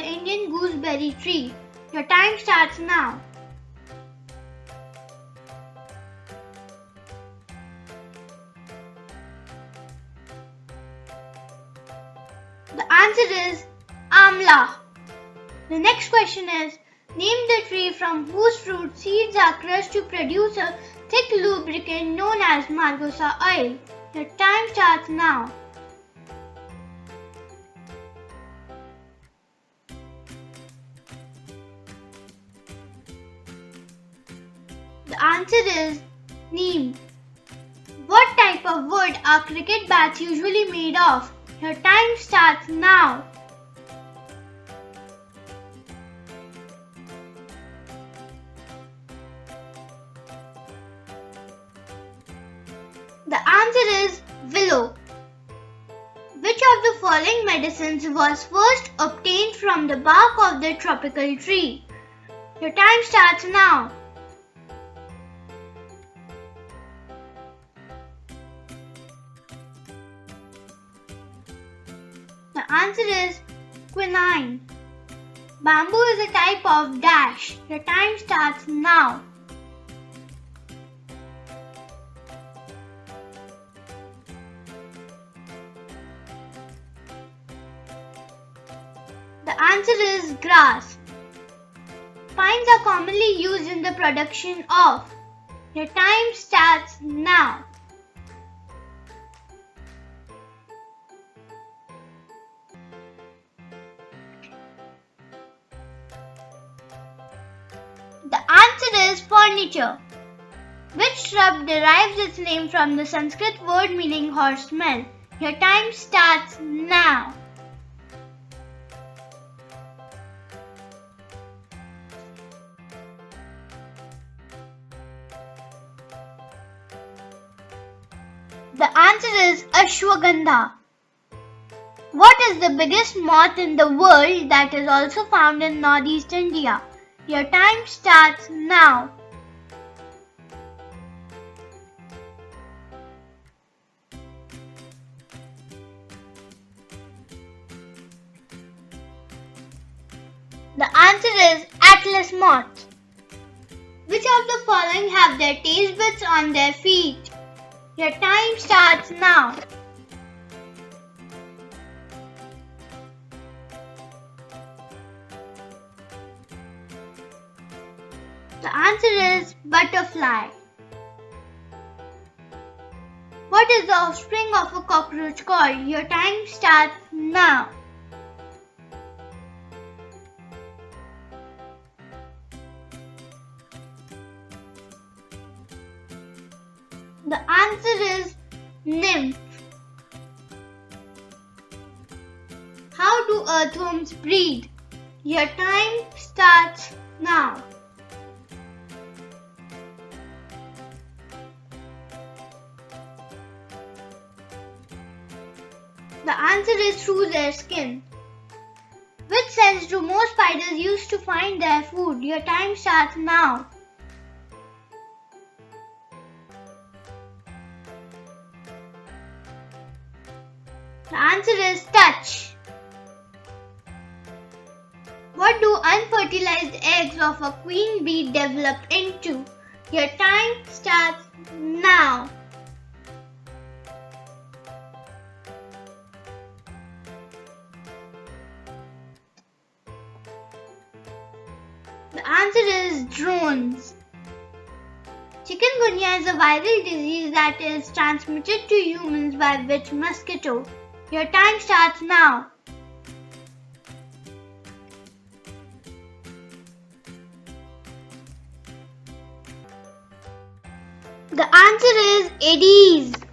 Indian gooseberry tree? Your time starts now. The answer is amla. The next question is, name the tree from whose fruit seeds are crushed to produce a thick lubricant known as margosa oil. Your time starts now. The answer is neem. What type of wood are cricket bats usually made of? Your time starts now. The answer is willow. Which of the following medicines was first obtained from the bark of the tropical tree? Your time starts now. The answer is quinine. Bamboo is a type of dash. Your time starts now. The answer is grass. Pines are commonly used in the production of. Your time starts now. The answer is furniture. Which shrub derives its name from the Sanskrit word meaning horse smell? Your time starts now. The answer is ashwagandha. What is the biggest moth in the world that is also found in northeast India? Your time starts now. The answer is Atlas moth. Which of the following have their taste buds on their feet? Your time starts now. The answer is butterfly. What is the offspring of a cockroach called? Your time starts now. The answer is nymph. How do earthworms breathe? Your time starts now. The answer is through their skin. Which sense do most spiders use to find their food? Your time starts now. The answer is touch. What do unfertilized eggs of a queen bee develop into? Your time starts now. The answer is drones. Chikungunya is a viral disease that is transmitted to humans by which mosquito? Your time starts now. The answer is Aedes.